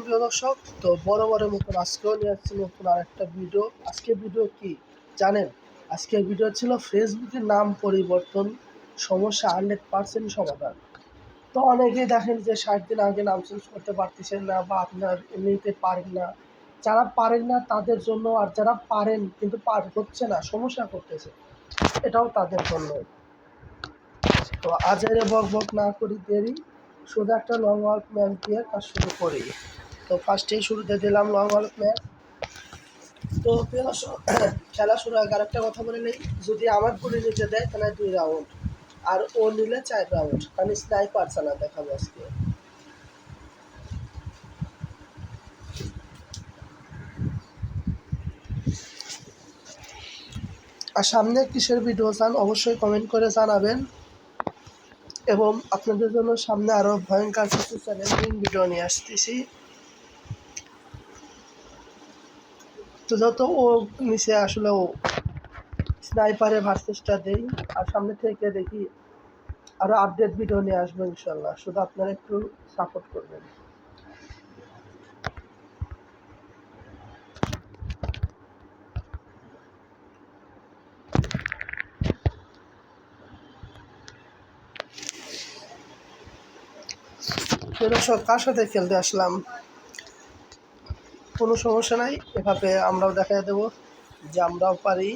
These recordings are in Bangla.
প্রিয় দর্শক, তো বরাবরের মতন আজকেও নিয়ে আসছি নতুন আরেকটা ভিডিও। আজকের ভিডিও কি জানেন? আজকের ভিডিও ছিল ফেসবুকের নাম পরিবর্তন সমস্যা 100% সমাধান। তো অনেকেই দেখেন যে 60 দিন আগে নাম চেঞ্জ করতে পারতেছেন না, বা আপনার এমনিতে পারেন না। যারা পারেন না তাদের জন্য, আর যারা পারেন কিন্তু হচ্ছে না, সমস্যা করতেছে, এটাও তাদের জন্য। তো আজারে বক বক না করি দেরি, শুধু একটা লং ওয়ার্ক ম্যাচ দিয়ে কাজ শুরু করি। তো ফার্স্টেই শুরুতে দিলাম লং ওয়ার্ক ম্যাচ। তো খেলা শুরু আগে আরেকটা কথা বলে নেই, যদি আমার করে নিতে দেয় তাহলে 2 রাউন্ড, আর ও নিলে 4 রাউন্ড। কারণ স্নাইপার চালা দেখাবো আজকে। আর সামনে কিসের ভিডিও চান অবশ্যই কমেন্ট করে জানাবেন, এবং আপনাদের জন্য সামনে আরও ভয়ঙ্কর কিছু চ্যালেঞ্জিং ভিডিও নিয়ে আসতেছি। তো যত ও নিচে আসলে ও স্নাইপারে ভার্সেসটা দেই, আর সামনে থেকে দেখি আরও আপডেট ভিডিও নিয়ে আসবো ইনশাল্লাহ। শুধু আপনারা একটু সাপোর্ট করবেন। দর্শক, কার সাথে খেলতে আসলাম কোনো সমস্যা নাই, এভাবে আমরাও দেখা দেবো যে আমরাও পারি।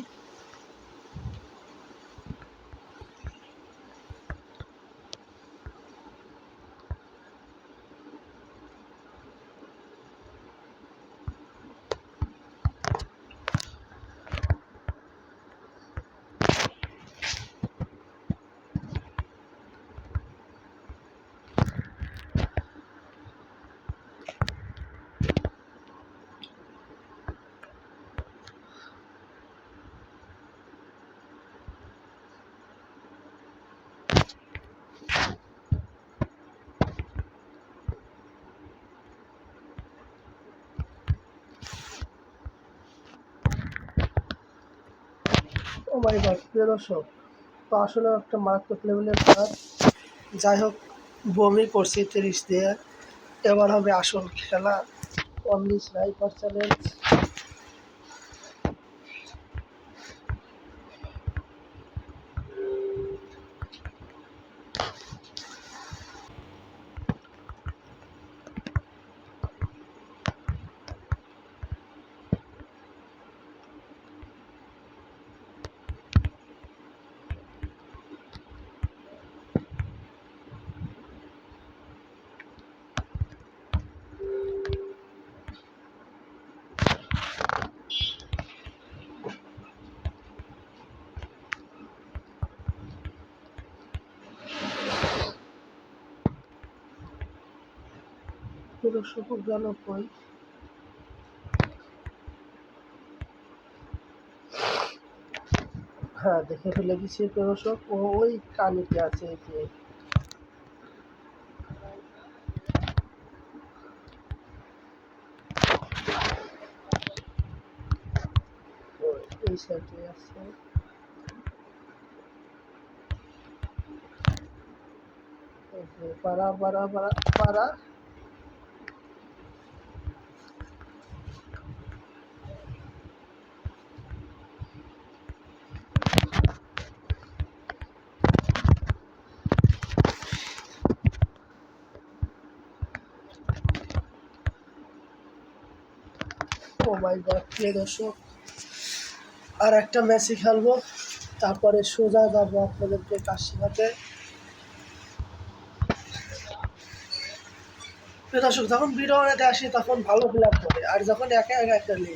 ও মাই গড, প্রিয় দর্শক, তো আসলে একটা মারাত্মক লেভেলের কাজ। যাই হোক, বমি করছি 30 দিয়ে। এবার হবে আসল খেলা, অনলি স্নাইপার চ্যালেঞ্জ। প্রিয় দর্শক, গেল কই? হ্যাঁ, দেখে ফেলে দিচ্ছি প্রিয় দর্শক, ও ওই কানিতে আছে। যে এই সাইডে আছে, পাড়া পাড়া পাড়া পাড়া। ও মাই গড, প্রিয় দর্শক, আর একটা ম্যাচই খেলবো, তারপরে সোজা যাবো আপনাদেরকে কাজ শেখাতে। প্রিয় দর্শক, যখন ভিডিও বানাতে আসি তখন ভালো প্লেয়ার করে, আর যখন একা একা খেলি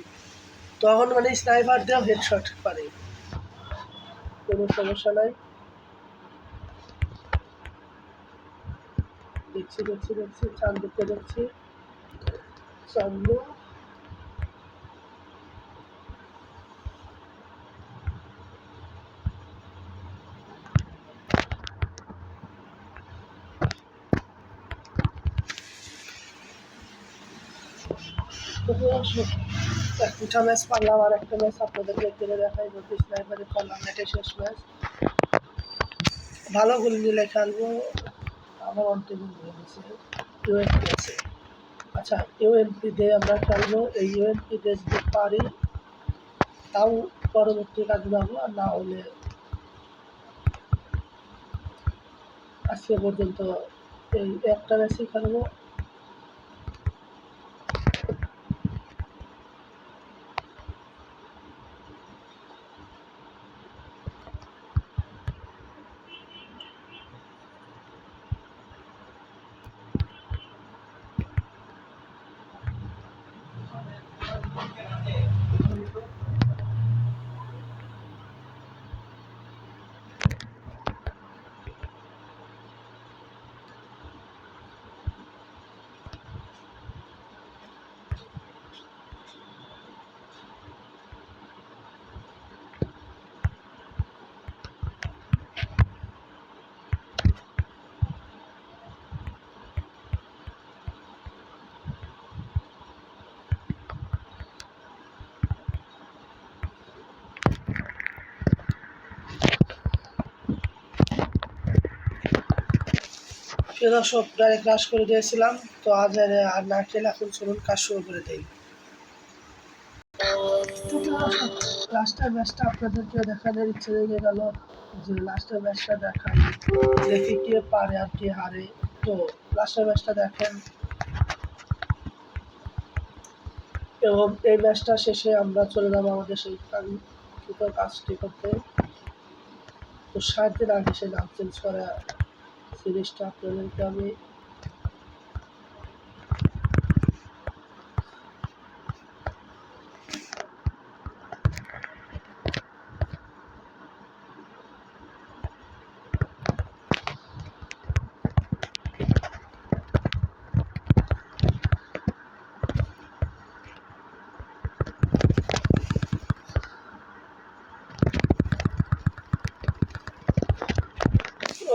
তখন মানে স্নাইপার দিয়েও হেডশট পারে, কোনো সমস্যা নাই। দেখছি দেখছি দেখছি, চান্দুকে দেখছি, চান্দু। একটা ম্যাচ পারলাম, আর একটা ম্যাচ আপনাদেরকে খেলে দেখাই, বলতে স্নাইপারে পারলাম, এটাই শেষ ম্যাচ। ভালো গোল নিলে খেলবো, আমার অন্তিম হয়ে গেছে, আছে। আচ্ছা, ইউএমপি দিয়ে আমরা খেলবো। এই ইউএমপি দিয়ে যদি পারি তাও পরবর্তী কাজে যাবো, আর না হলে আজকে পর্যন্ত এই একটা ম্যাচই খেলবো। দর্শক ডাইরেক্ট ক্লাস করে দিয়েছিলাম, তো আজ আর না খেলে এখন চলুন কাজ শুরু করে দেই। লাস্টের ম্যাচটা আপনাদেরকে দেখানোর ইচ্ছে লেগে গেল, যে লাস্টের ম্যাচটা দেখাই, দেখি কে পারে আর কে হারে। তো লাস্টের ম্যাচটা দেখেন, এবং এই ম্যাচটা শেষে আমরা চলে যাবো আমাদের সেই কাজটি করতে। তো 60 দিন আগে সে নাম চেঞ্জ করা সিরিজটা আপনাদেরকে আমি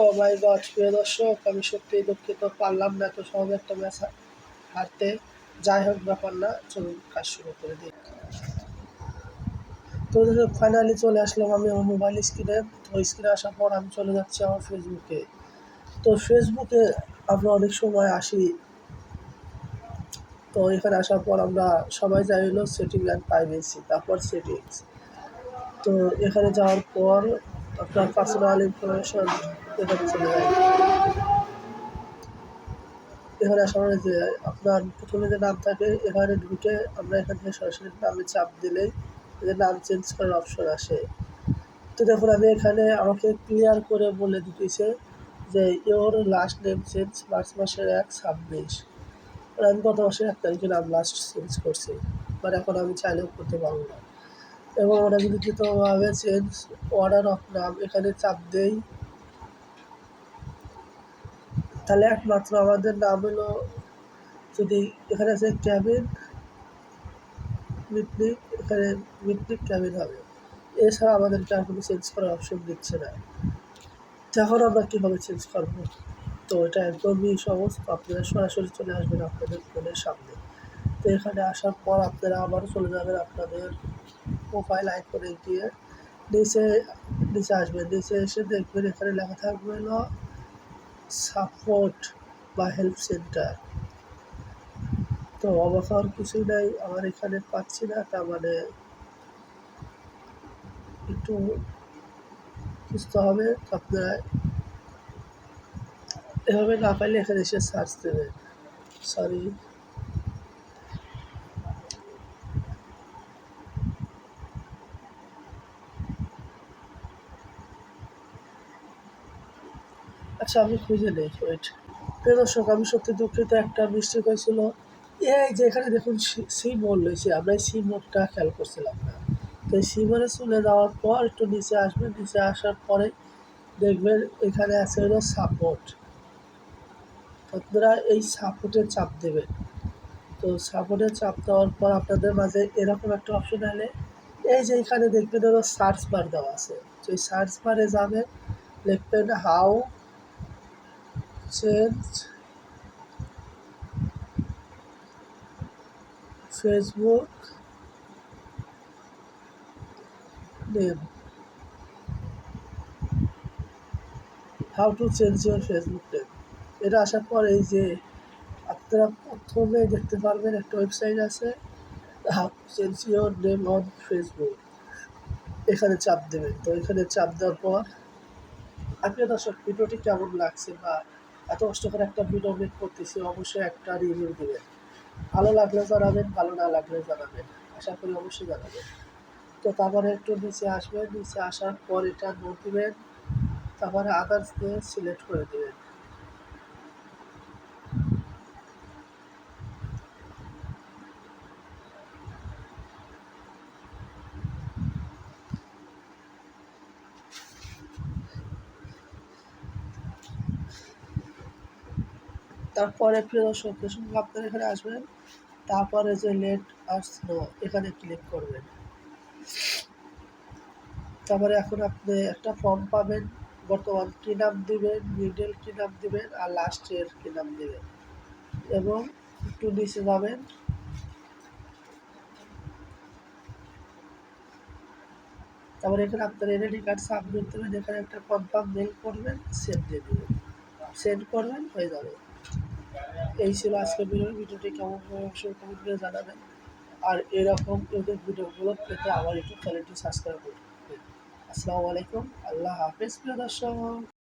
ও মাই গড, প্রিয় দর্শক, আমি সত্যিই দুঃখিত, পারলাম না এত সহজে একটা ম্যাচ হারতে। যাই হোক, ব্যাপার না, চলুন কাজ শুরু করে দিই। তো ফাইনালি চলে আসলাম আমি আমার মোবাইল স্ক্রিনে। তো স্ক্রিনে আসার পর আমি চলে যাচ্ছি আমার ফেসবুকে। তো ফেসবুকে আমরা অনেক সময় আসি, তো এখানে আসার পর আমরা সবাই যাই হলো সেটিং অ্যান্ড প্রাইভেসি, তারপর সেটিংস। তো এখানে যাওয়ার পর আপনার পার্সোনাল ইনফরমেশন এখানে চলে যায়। এখানে আসার পরে যে আপনার প্রথমে যে নাম থাকে এখানে ঢুকে আমরা এখান থেকে সরাসরি নামে চাপ দিলেই যে নাম চেঞ্জ করার অপশন আসে। তো দেখুন আমি এখানে আমাকে ক্লিয়ার করে বলে দিতেছে যে your last name change March মাসের 1/26। আমি গত মাসের 1 তারিখে নাম লাস্ট চেঞ্জ করছি, বাট এখন আমি চাইলেও করতে পারবো না। এবং ওরা যদি দ্রুতভাবে চেঞ্জ অর্ডার অফ নাম এখানে চাপ দেই, তাহলে একমাত্র আমাদের নাম হলো, যদি এখানে আছে ক্যাবিন মিটনিক, এখানে মিটনিক ক্যাবিন হবে। এছাড়া আমাদেরকে আর কোনো চেঞ্জ করার অপশন দিচ্ছে না। এখন আমরা কীভাবে চেঞ্জ করবো? তো এটা একদমই সহজ। আপনারা সরাসরি চলে আসবেন আপনাদের ফোনের সামনে। তো এখানে আসার পর আপনারা আবারও চলে যাবেন আপনাদের প্রোফাইল আইকনে গিয়ে নিচে নিচে আসবেন। নিচে এসে দেখবেন এখানে লেখা থাকবে হলো সাপোর্ট বা হেল্প সেন্টার। তো অবাক হওয়ার কিছুই নাই, আমার এখানে পাচ্ছি না, তার মানে একটু খুঁজতে হবে। আপনারা এভাবে না পাইলে এখানে এসে সার্চ দেবেন। সরি, আচ্ছা আমি খুঁজে নেই, ওয়েট। প্রিয় দর্শক, আমি সত্যি দুঃখিত, একটা মিস্টেক হয়েছিল। এই যে এখানে দেখুন সি মোড রয়েছে, আমরা এই সি মোডটা খেয়াল করছিলাম না। তো এই সি মোডে চলে যাওয়ার পর একটু নিচে আসবেন, নিচে আসার পরে দেখবেন এখানে আছে হলো সাপোর্ট। আপনারা এই সাপোর্টে চাপ দেবেন। তো সাপোর্টে চাপ দেওয়ার পর আপনাদের মাঝে এরকম একটা অপশন এলে এই যে এখানে দেখবেন হলো সার্চ বার দেওয়া আছে। তো এই সার্চ বারে যাবেন, লিখবেন how change Facebook name, how to change your Facebook name. এটা আসার পর এই যে আপনারা হোমে দেখতে পারবেন একটা ওয়েবসাইট আছে, change your name on Facebook. এখানে চাপ দেবেন। তো এখানে চাপ দেওয়ার পর আপনি দর্শক ভিডিওটি কেমন লাগছে বা এত কষ্ট করে একটা ভিডিও মেক করতেছি, অবশ্যই একটা রিভিউ দেবেন। ভালো লাগলে জানাবেন, ভালো না লাগলে জানাবেন। আশা করি অবশ্যই জানাবেন। তো তারপরে একটু নিচে আসবেন, নিচে আসার পর এটা নোট দিবেন, তারপরে আদার্স দিয়ে সিলেক্ট করে দেবেন। তারপরে প্রিয় দর্শক আপনারা এখানে আসবেন, তারপরে যে লেট আসলো এখানে ক্লিক করবেন। তারপরে এখন আপনি একটা ফর্ম পাবেন, বর্তমান কী নাম দিবেন, মিডল কী নাম দিবেন আর লাস্টের কী নাম দিবেন, এবং একটু নিচে যাবেন। তারপরে এখানে আপনার এনআইডি কার্ড সাবমিট দেবেন, এখানে একটা কনফার্ম মেল করবেন, সেন্ড দিয়ে দেবেন, সেন্ড করবেন, হয়ে যাবে। এই ছিল আজকের ভিডিওটি কেমন অবশ্যই কমেন্ট করে জানাবেন। আর এরকম ইউটিউব ভিডিওগুলো পেতে আমার ইউটিউব চ্যানেলটি সাবস্ক্রাইব করবেন। আসসালামু আলাইকুম, আল্লাহ হাফেজ প্রিয় দর্শক।